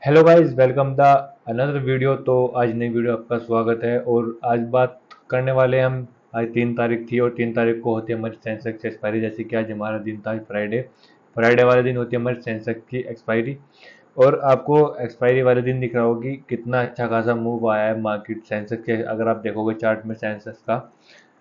Hello guys, welcome the another video. तो आज नई वीडियो आपका स्वागत है। और आज बात करने वाले हम, आज 3 तारीख थी और 3 तारीख को होती है हमारी सेंसेक्स एक्सपायरी। जैसे कि आज हमारा दिन था फ्राइडे। फ्राइडे वाले दिन होती है हमारी सेंसेक्स की एक्सपायरी। और आपको एक्सपायरी वाले दिन दिख रहा होगा कि कितना अच्छा खासा मूव आया है मार्केट सेंसेक्स के। अगर आप देखोगे चार्ट में सेंसेक्स का,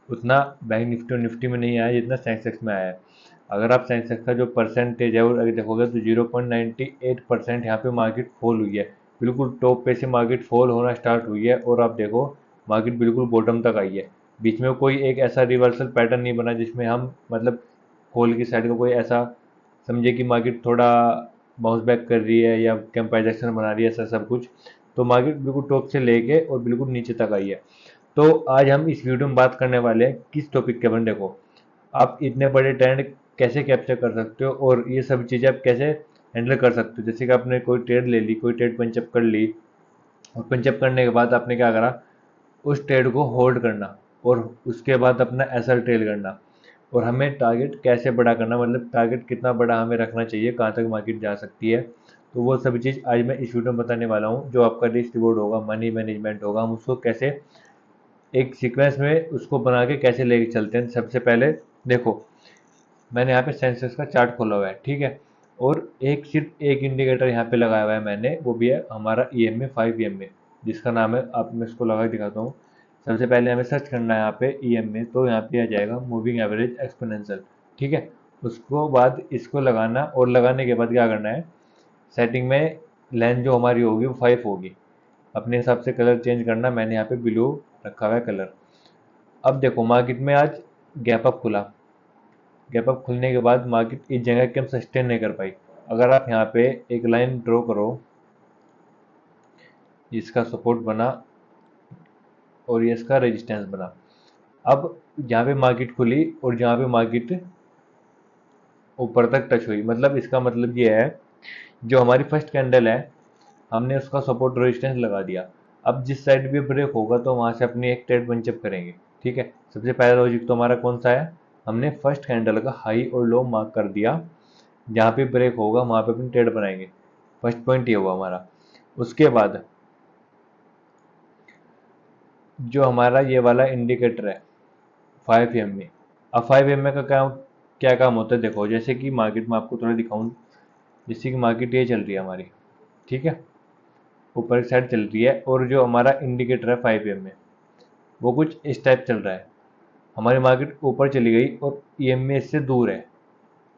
उतना बैंक निफ्टी और निफ्टी में नहीं आया जितना सेंसेक्स में आया है। अगर आप सेंसेक्स का जो परसेंटेज है वो अगर देखोगे तो 0.98% यहाँ पे मार्केट फॉल हुई है। बिल्कुल टॉप पे से मार्केट फॉल होना स्टार्ट हुई है और आप देखो मार्केट बिल्कुल बॉटम तक आई है। बीच में कोई एक ऐसा रिवर्सल पैटर्न नहीं बना जिसमें हम मतलब फॉल की साइड का कोई ऐसा समझे कि मार्केट थोड़ा बाउंस बैक कर रही है या कंपैरिजन बना रही है, ऐसा सब कुछ। तो मार्केट बिल्कुल टॉप से लेके और बिल्कुल नीचे तक आई है। तो आज हम इस वीडियो में बात करने वाले हैं किस टॉपिक के बारे में। देखो, आप इतने बड़े ट्रेंड कैसे कैप्चर कर सकते हो और ये सब चीज़ें आप कैसे हैंडल कर सकते हो। जैसे कि आपने कोई ट्रेड ले ली, कोई ट्रेड पंचअप कर ली, और पंचअप करने के बाद आपने क्या करा, उस ट्रेड को होल्ड करना और उसके बाद अपना एसएल ट्रेल करना। और हमें टारगेट कैसे बड़ा करना, मतलब टारगेट कितना बड़ा हमें रखना चाहिए, कहाँ तक मार्केट जा सकती है। तो वो सभी चीज़ आज मैं इस वीडियो में बताने वाला हूँ। जो आपका रिस्क रिवॉर्ड होगा, मनी मैनेजमेंट होगा, हम उसको कैसे एक सीक्वेंस में उसको बना के कैसे लेके चलते हैं। सबसे पहले देखो, मैंने यहाँ पे सेंसेक्स का चार्ट खोला हुआ है, ठीक है। और एक सिर्फ एक इंडिकेटर यहाँ पे लगाया हुआ है मैंने, वो भी है हमारा EMA 5 EMA, जिसका नाम है, आप मैं इसको लगा के दिखाता हूँ। सबसे पहले हमें सर्च करना है यहाँ पे EMA, तो यहाँ पे आ जाएगा मूविंग एवरेज एक्सपोनेंशियल, ठीक है। उसको बाद इसको लगाना और लगाने के बाद क्या करना है, सेटिंग में लेंथ जो हमारी होगी वो 5 होगी। अपने हिसाब से कलर चेंज करना, मैंने यहाँ पे ब्लू रखा हुआ है कलर। अब देखो मार्केट में आज गैप अप खुला। गैप अप खुलने के बाद मार्केट इस जगह के हम सस्टेन नहीं कर पाई। अगर आप यहाँ पे एक लाइन ड्रॉ करो, इसका सपोर्ट बना और ये इसका रेजिस्टेंस बना। अब जहाँ पे मार्केट खुली और जहाँ पे मार्केट ऊपर तक टच हुई, मतलब इसका मतलब ये है, जो हमारी फर्स्ट कैंडल है हमने उसका सपोर्ट रेजिस्टेंस लगा दिया। अब जिस साइड भी ब्रेक होगा तो वहां से अपनी एक ट्रेड पंचअप करेंगे, ठीक है। सबसे पहला लॉजिक तो हमारा कौन सा है, हमने फर्स्ट कैंडल का हाई और लो मार्क कर दिया। जहाँ पे ब्रेक होगा वहां पे अपनी ट्रेड बनाएंगे। फर्स्ट पॉइंट ये हुआ हमारा। उसके बाद जो हमारा ये वाला इंडिकेटर है 5 EMA। अब 5 EMA का क्या क्या काम होता है, देखो जैसे कि मार्केट में आपको थोड़ा दिखाऊं। जैसे कि मार्केट ये चल रही है हमारी, ठीक है, ऊपर की साइड चल रही है और जो हमारा इंडिकेटर है 5 EMA वो कुछ इस टाइप चल रहा है। हमारी मार्केट ऊपर चली गई और EMA से दूर है।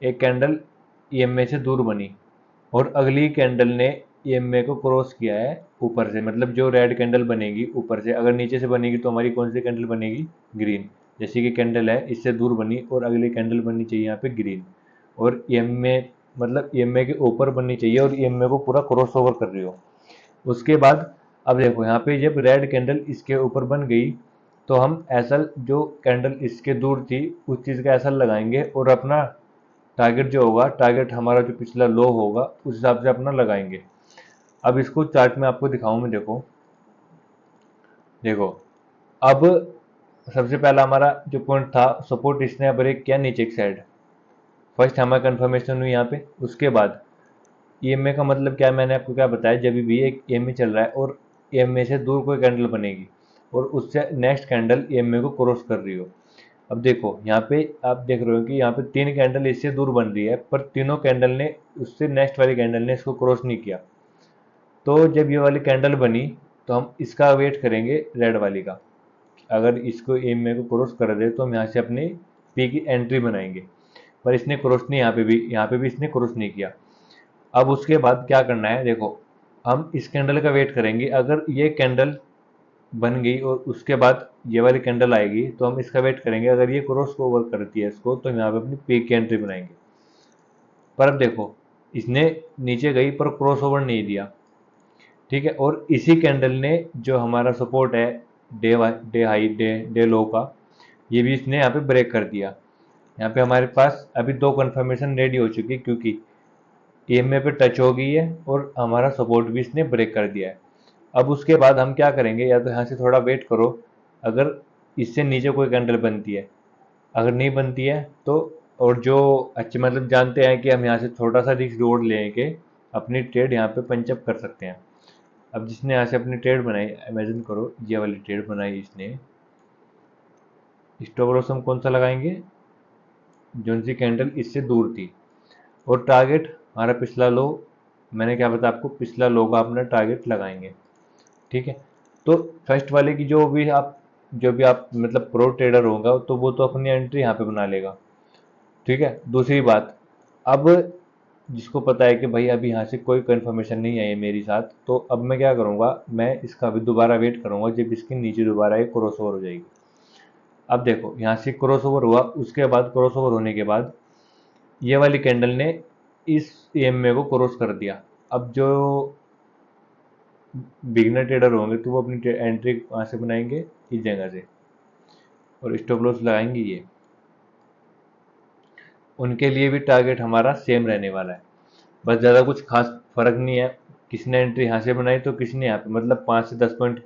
एक कैंडल EMA से दूर बनी और अगली कैंडल ने EMA को क्रॉस किया है ऊपर से। मतलब जो रेड कैंडल बनेगी ऊपर से, अगर नीचे से बनेगी तो हमारी कौन सी कैंडल बनेगी, ग्रीन। जैसे कि कैंडल है इससे दूर बनी और अगली कैंडल बननी चाहिए यहाँ पे ग्रीन। और EMA मतलब EMA के ऊपर बननी चाहिए और EMA को पूरा क्रॉस ओवर कर रही हो। उसके बाद अब देखो यहाँ पे जब रेड कैंडल इसके ऊपर बन गई तो हम एसल जो कैंडल इसके दूर थी उस चीज़ का एसल लगाएंगे और अपना टारगेट जो होगा, टारगेट हमारा जो पिछला लो होगा उस हिसाब से अपना लगाएंगे। अब इसको चार्ट में आपको दिखाऊं मैं, देखो देखो। अब सबसे पहला हमारा जो पॉइंट था, सपोर्ट इसने ब्रेक किया नीचे की साइड। फर्स्ट हमारा कंफर्मेशन हुई यहाँ पे। उसके बाद EMA का मतलब क्या है, मैंने आपको क्या बताया, जब भी एक EMA चल रहा है और EMA से दूर कोई कैंडल बनेगी और उससे नेक्स्ट कैंडल EMA को क्रॉस कर रही हो। अब देखो यहाँ पे आप देख रहे हो कि यहाँ पे 3 कैंडल इससे दूर बन रही है पर तीनों कैंडल ने उससे नेक्स्ट वाली कैंडल ने इसको क्रॉस नहीं किया। तो जब ये वाली कैंडल बनी तो हम इसका वेट करेंगे रेड वाली का। अगर इसको EMA को क्रॉस कर दे तो हम यहाँ से अपनी पी की एंट्री बनाएंगे। पर इसने क्रॉस नहीं, यहाँ पे भी इसने क्रॉस नहीं किया। अब उसके बाद क्या करना है, देखो हम इस कैंडल का वेट करेंगे। अगर ये कैंडल बन गई और उसके बाद ये वाली कैंडल आएगी तो हम इसका वेट करेंगे। अगर ये क्रॉस ओवर करती है इसको तो हम यहाँ पे अपनी पे की एंट्री बनाएंगे। पर अब देखो इसने नीचे गई पर क्रॉस ओवर नहीं दिया, ठीक है। और इसी कैंडल ने जो हमारा सपोर्ट है डे डे हाई डे लो का, ये भी इसने यहाँ पे ब्रेक कर दिया। यहाँ पे हमारे पास अभी दो कन्फर्मेशन रेडी हो चुकी है क्योंकि EMA पे टच हो गई है और हमारा सपोर्ट भी इसने ब्रेक कर दिया है। अब उसके बाद हम क्या करेंगे, या तो यहाँ से थोड़ा वेट करो। अगर इससे नीचे कोई कैंडल बनती है, अगर नहीं बनती है तो, और जो अच्छे मतलब जानते हैं कि हम यहाँ से छोटा सा रिस्क रिवॉर्ड लेंगे अपनी ट्रेड यहाँ पे पंचअप कर सकते हैं। अब जिसने यहाँ से अपनी ट्रेड बनाई, इमेजिन करो ये वाली ट्रेड बनाई इसने, स्टॉप लॉस हम कौन सा लगाएंगे, जो सी कैंडल इससे दूर थी, और टारगेट हमारा पिछला लो, मैंने क्या बताया आपको, पिछला लो का अपना टारगेट लगाएंगे। ठीक है, तो फर्स्ट वाले की जो भी आप मतलब प्रो ट्रेडर होगा तो वो तो अपनी एंट्री यहाँ पे बना लेगा। ठीक है, दूसरी बात, अब जिसको पता है कि भाई अभी यहाँ से कोई कंफर्मेशन नहीं आई है मेरे साथ, तो अब मैं क्या करूँगा, मैं इसका अभी दोबारा वेट करूँगा जब इसके नीचे दोबारा एक क्रॉस ओवर हो जाएगी। अब देखो यहाँ से क्रॉस ओवर हुआ, उसके बाद क्रॉस ओवर होने के बाद ये वाली कैंडल ने इस ईएमए को क्रॉस कर दिया। अब जो बिगनर ट्रेडर होंगे तो वो अपनी एंट्री कहाँ से बनाएंगे, इस जगह से, और स्टॉप लॉस लगाएंगे ये। उनके लिए भी टारगेट हमारा सेम रहने वाला है, बस ज़्यादा कुछ खास फर्क नहीं है, किसी ने एंट्री यहाँ से बनाई तो किसी ने यहाँ पे, मतलब 5 से 10 पॉइंट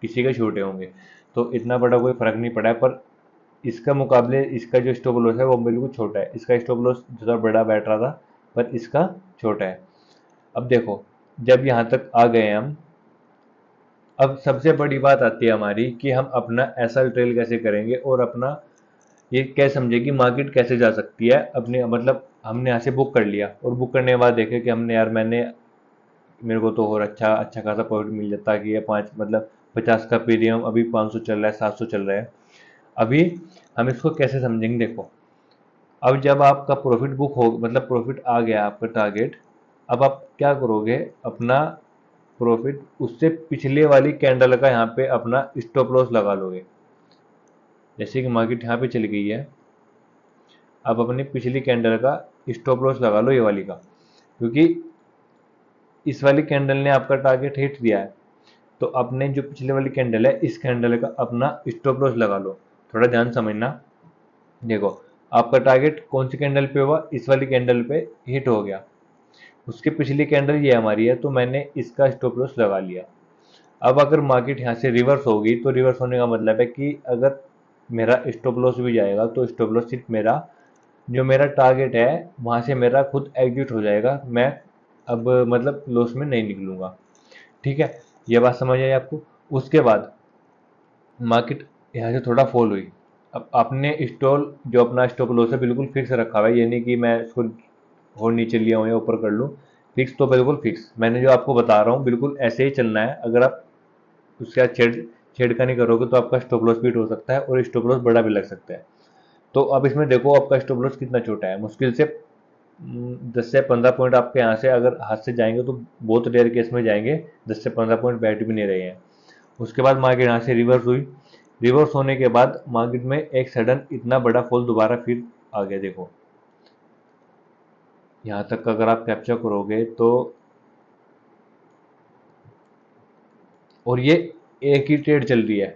किसी के छोटे होंगे, तो इतना बड़ा कोई फर्क नहीं पड़ा है। पर इसका मुकाबले इसका जो स्टॉप लॉस है वो बिल्कुल छोटा है, इसका स्टॉप लॉस ज़्यादा बड़ा बैठ रहा था पर इसका छोटा है। अब देखो, जब यहाँ तक आ गए हम, अब सबसे बड़ी बात आती है हमारी कि हम अपना एसएल ट्रेल कैसे करेंगे, और अपना ये कैसे समझे कि मार्केट कैसे जा सकती है अपने, मतलब हमने यहाँ से बुक कर लिया और बुक करने के बाद देखे कि हमने यार मेरे को तो और अच्छा अच्छा खासा प्रॉफिट मिल जाता कि ये 5 मतलब 50 का प्रीमियम अभी 500 चल रहा है, 700 चल रहा है। अभी हम इसको कैसे समझेंगे, देखो, अब जब आपका प्रॉफिट बुक हो, मतलब प्रॉफिट आ गया आपका टारगेट, अब आप क्या करोगे, अपना प्रॉफिट उससे पिछले वाली कैंडल का यहाँ पे अपना स्टॉप लॉस लगा लोगे। जैसे कि मार्केट यहाँ पे चली गई है, अब अपनी पिछली कैंडल का स्टॉप लॉस लगा लो ये वाली का, क्योंकि इस वाली कैंडल ने आपका टारगेट हिट दिया है, तो अपने जो पिछले वाली कैंडल है इस कैंडल का अपना स्टॉप लॉस लगा लो। थोड़ा ध्यान समझना, देखो आपका टारगेट कौन सी कैंडल पे हुआ, इस वाली कैंडल पे हिट हो गया, उसके पिछली कैंडल ये हमारी है तो मैंने इसका स्टॉप लॉस लगा लिया। अब अगर मार्केट यहाँ से रिवर्स होगी तो रिवर्स होने का मतलब है कि अगर मेरा स्टॉप लॉस भी जाएगा तो स्टॉप लॉस सिर्फ मेरा जो मेरा टारगेट है वहाँ से मेरा खुद एग्जिट हो जाएगा, मैं अब मतलब लॉस में नहीं निकलूंगा। ठीक है, ये बात समझ आई आपको। उसके बाद मार्केट यहाँ से थोड़ा फॉल हुई, अब आपने स्टॉल जो अपना स्टॉप लॉस है बिल्कुल फिक्स रखा हुआ है, ये नहीं कि मैं इसको और नीचे लिया हूँ या ऊपर कर लूँ, फिक्स तो बिल्कुल फिक्स, मैंने जो आपको बता रहा हूँ बिल्कुल ऐसे ही चलना है। अगर आप उसके बाद छेड़खानी करोगे तो आपका स्टॉप लॉस भी हिट हो सकता है और स्टॉप लॉस बड़ा भी लग सकता है। तो अब इसमें देखो आपका स्टॉप लॉस कितना छोटा है, मुश्किल से 10 से 15 पॉइंट आपके यहाँ से अगर हाथ से जाएंगे तो बहुत रेयर केस में जाएंगे, 10 से 15 पॉइंट बैठ भी नहीं रहे हैं। उसके बाद मार्केट यहाँ से रिवर्स हुई, रिवर्स होने के बाद मार्केट में एक सडन इतना बड़ा फॉल दोबारा फिर आ गया। देखो यहाँ तक अगर आप कैप्चर करोगे तो, और ये एक ही ट्रेड चल रही है,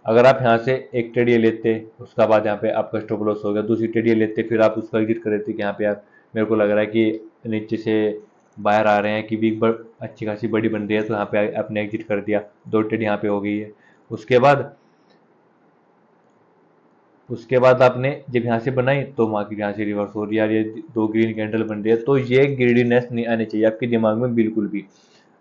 अगर आप यहाँ से एक ट्रेड ये लेते, उसका बाद यहाँ पे आपका स्टॉप लॉस हो गया, दूसरी ट्रेड ये लेते, फिर आप उसको एग्जिट कर देते कि यहाँ पे यार मेरे को लग रहा है कि नीचे से बाहर आ रहे हैं कि वीक अच्छी खासी बड़ी बन रही है, तो यहाँ पे आपने एग्जिट कर दिया, 2 ट्रेड यहाँ पे हो गई है। उसके बाद उसके बाद आपने जब यहाँ से बनाई तो मार्केट यहाँ से रिवर्स हो रही है यार, ये 2 ग्रीन कैंडल बन रही है, तो ये ग्रीडीनेस नहीं आनी चाहिए आपके दिमाग में बिल्कुल भी।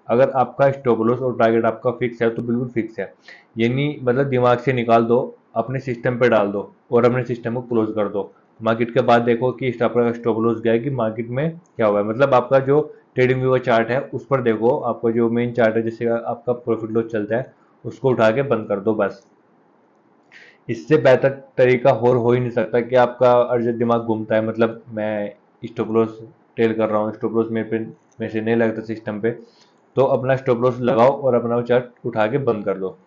अगर आपका स्टॉप लॉस और टारगेट आपका फिक्स है तो बिल्कुल फिक्स है, ये नहीं मतलब दिमाग से निकाल दो, अपने सिस्टम पे डाल दो और अपने सिस्टम को क्लोज कर दो। मार्केट के बाद देखो कि आपका स्टॉप लॉस गया कि मार्केट में क्या हुआ है, मतलब आपका जो ट्रेडिंग व्यू का चार्ट है उस पर देखो, आपका जो मेन चार्ट है जिससे आपका प्रॉफिट लॉस चलता है उसको उठा के बंद कर दो बस। इससे बेहतर तरीका और हो ही नहीं सकता कि आपका अर्जेंट दिमाग घूमता है, मतलब मैं स्टॉप लॉस टेल कर रहा हूँ, स्टॉप लॉस मेरे से नहीं लगता सिस्टम पे, तो अपना स्टॉप लॉस लगाओ और अपना वो चार्ट उठा के बंद कर दो।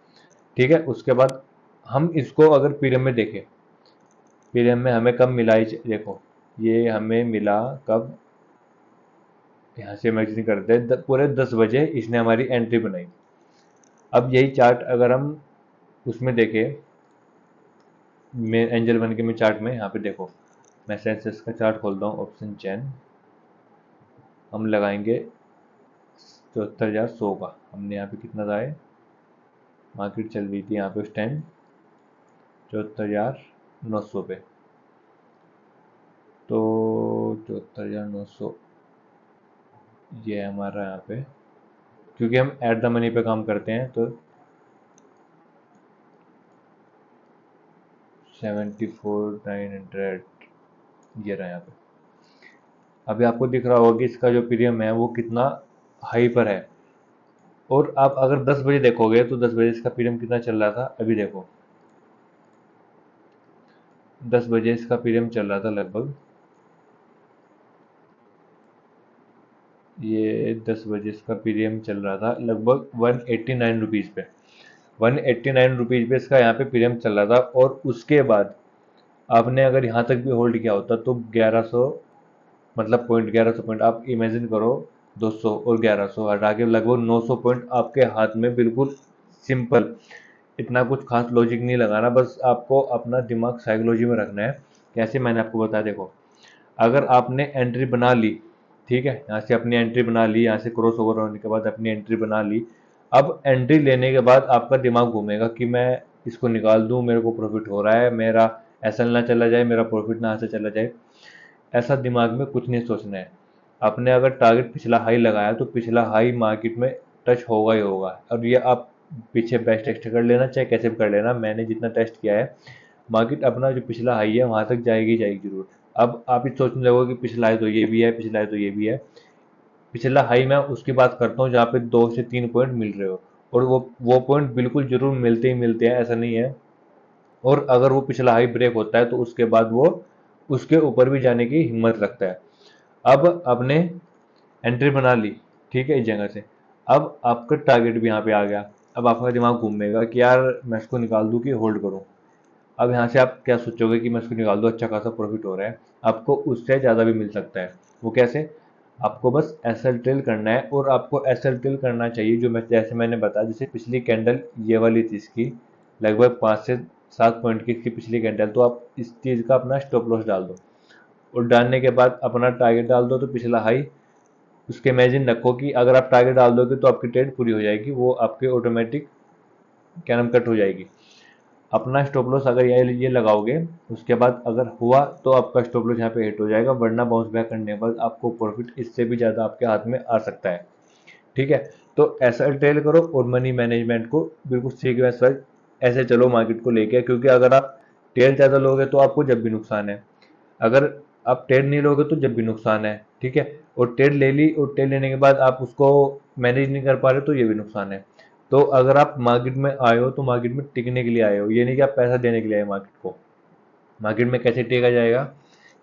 ठीक है, उसके बाद हम इसको अगर पीरियड में देखें, पीरियड में हमें कब मिला देखो, ये हमें मिला कब, यहाँ से मैगजीन करते हैं पूरे 10 बजे इसने हमारी एंट्री बनाई। अब यही चार्ट अगर हम उसमें देखें, मैं एंजल बन के मैं चार्ट में यहाँ पे देखो, मैं सेंसेस का चार्ट खोलता हूँ, ऑप्शन चैन हम लगाएंगे 74,100 का, हमने यहाँ पे कितना था है, मार्केट चल रही थी यहाँ पे उस टाइम 74,900 पे, तो 74,900 ये है हमारा यहाँ पे, क्योंकि हम एट द मनी पे काम करते हैं तो 74,900 ये रहा यहाँ पे। अभी आपको दिख रहा होगा कि इसका जो प्रीमियम है वो कितना हाई पर है। और आप अगर 10 बजे देखोगे तो 10 बजे इसका प्रीमियम कितना चल रहा था, अभी देखो 10 बजे इसका प्रीमियम चल रहा था लगभग, ये 10 बजे इसका प्रीमियम चल रहा था लगभग 189 रुपीज़ पे। 189 रुपीज़ पे इसका यहाँ पे प्रीमियम चल रहा था। और उसके बाद आपने अगर यहाँ तक भी होल्ड किया होता तो 1100, मतलब पॉइंट 1100 पॉइंट आप इमेजिन करो, 200 और 1100 हटा के लगभग 900 पॉइंट आपके हाथ में, बिल्कुल सिंपल। इतना कुछ खास लॉजिक नहीं लगाना, बस आपको अपना दिमाग साइकोलॉजी में रखना है। कैसे, मैंने आपको बताया, देखो अगर आपने एंट्री बना ली, ठीक है, यहाँ से अपनी एंट्री बना ली, यहाँ से क्रॉस ओवर होने के बाद अपनी एंट्री बना ली। अब एंट्री लेने के बाद आपका दिमाग घूमेगा कि मैं इसको निकाल दूं, मेरे को प्रॉफिट हो रहा है, मेरा एसएल ना चला जाए, मेरा प्रॉफिट ना से चला जाए। ऐसा दिमाग में कुछ नहीं सोचना है। आपने अगर टारगेट पिछला हाई लगाया तो पिछला हाई मार्केट में टच होगा ही होगा। और ये आप पीछे बैक टेस्ट कर लेना, चाहे कैसे भी कर लेना, मैंने जितना टेस्ट किया है, मार्केट अपना जो पिछला हाई है वहां तक जाएगी जाएगी जरूर। अब आप ये सोचने लगोगे कि पिछला हाई तो ये भी है, पिछला हाई तो ये भी है। पिछला हाई मैं उसकी बात करता हूँ जहाँ पे 2 से 3 पॉइंट मिल रहे हो, और वो पॉइंट बिल्कुल जरूर मिलते ही मिलते हैं, ऐसा नहीं है। और अगर वो पिछला हाई ब्रेक होता है तो उसके बाद वो उसके ऊपर भी जाने की हिम्मत रखता है। अब आपने एंट्री बना ली, ठीक है, इस जगह से। अब आपका टारगेट भी यहाँ पे आ गया। अब आपका दिमाग घूमेगा कि यार मैं इसको निकाल दूं कि होल्ड करूं। अब यहाँ से आप क्या सोचोगे कि मैं इसको निकाल दूं, अच्छा खासा प्रॉफिट हो रहा है, आपको उससे ज़्यादा भी मिल सकता है। वो कैसे, आपको बस एसएल ट्रेल करना है। और आपको एसएल ट्रेल करना चाहिए जो मैं, जैसे मैंने बताया, जैसे पिछली कैंडल ये वाली थी इसकी, लगभग 5 से 7 पॉइंट की इसकी पिछली कैंडल, तो आप इस चीज़ का अपना स्टॉप लॉस डाल दो। और डालने के बाद अपना टारगेट डाल दो तो पिछला हाई उसके इमेजिन रखो कि अगर आप टारगेट डाल दोगे तो आपकी ट्रेड पूरी हो जाएगी, वो आपके ऑटोमेटिक क्या नाम कट हो जाएगी। अपना स्टॉप लॉस अगर ये लगाओगे, उसके बाद अगर हुआ तो आपका स्टॉप लॉस यहाँ पे हिट हो जाएगा, वरना बाउंस बैक करने के बाद आपको प्रॉफिट इससे भी ज़्यादा आपके हाथ में आ सकता है। ठीक है, तो ऐसा ट्रेल करो और मनी मैनेजमेंट को बिल्कुल सीक्वेंस वाइज ऐसे चलो मार्केट को लेके, क्योंकि अगर आप ट्रेल ज़्यादा लोगे तो आपको जब भी नुकसान है, अगर आप ट्रेड नहीं लोगे तो जब भी नुकसान है। ठीक है, और ट्रेड ले ली और ट्रेड लेने के बाद आप उसको मैनेज नहीं कर पा रहे तो ये भी नुकसान है। तो अगर आप मार्केट में आए हो तो मार्केट में टिकने के लिए आए हो, ये नहीं कि आप पैसा देने के लिए आए मार्केट को। मार्केट में कैसे टिका जाएगा,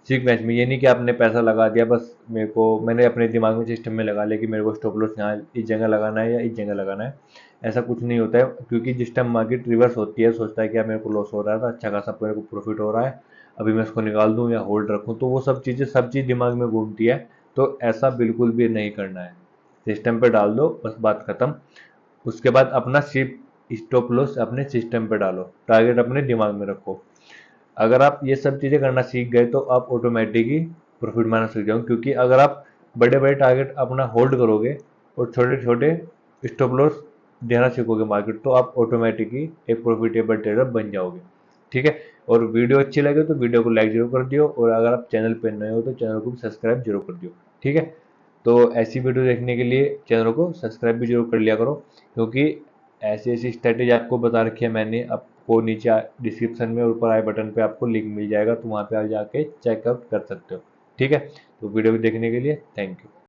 सीक्वेंस में। ये नहीं कि आपने पैसा लगा दिया, बस मेरे को, मैंने अपने दिमाग में सिस्टम में लगा लिया कि मेरे को स्टॉप लॉस यहाँ इस जगह लगाना है या इस जगह लगाना है। ऐसा कुछ नहीं होता है, क्योंकि जिस टाइम मार्केट रिवर्स होती है, सोचता है कि यार मेरे को लॉस हो रहा था, अच्छा खासा मेरे को प्रॉफिट हो रहा है, अभी मैं इसको निकाल दूं या होल्ड रखूं, तो वो सब चीज़ दिमाग में घूमती है। तो ऐसा बिल्कुल भी नहीं करना है, सिस्टम पे डाल दो, बस बात खत्म। उसके बाद अपना सिर्फ स्टॉप लॉस अपने सिस्टम पे डालो, टारगेट अपने दिमाग में रखो। अगर आप ये सब चीज़ें करना सीख गए तो आप ऑटोमेटिक ही प्रॉफिट मारना सीख जाओगे, क्योंकि अगर आप बड़े बड़े टारगेट अपना होल्ड करोगे और छोटे छोटे स्टॉप लॉस देना सीखोगे मार्केट, तो आप ऑटोमेटिक ही एक प्रॉफिटेबल ट्रेडर बन जाओगे। ठीक है, और वीडियो अच्छी लगे तो वीडियो को लाइक जरूर कर दियो, और अगर आप चैनल पर नए हो तो चैनल को भी सब्सक्राइब जरूर कर दियो। ठीक है, तो ऐसी वीडियो देखने के लिए चैनल को सब्सक्राइब भी जरूर कर लिया करो, क्योंकि ऐसी ऐसी स्ट्रेटेजी आपको बता रखी है मैंने। आपको नीचे डिस्क्रिप्शन में ऊपर आई बटन पे आपको लिंक मिल जाएगा, तो वहाँ पे आप जाके चेकआउट कर सकते हो। ठीक है, तो वीडियो भी देखने के लिए थैंक यू।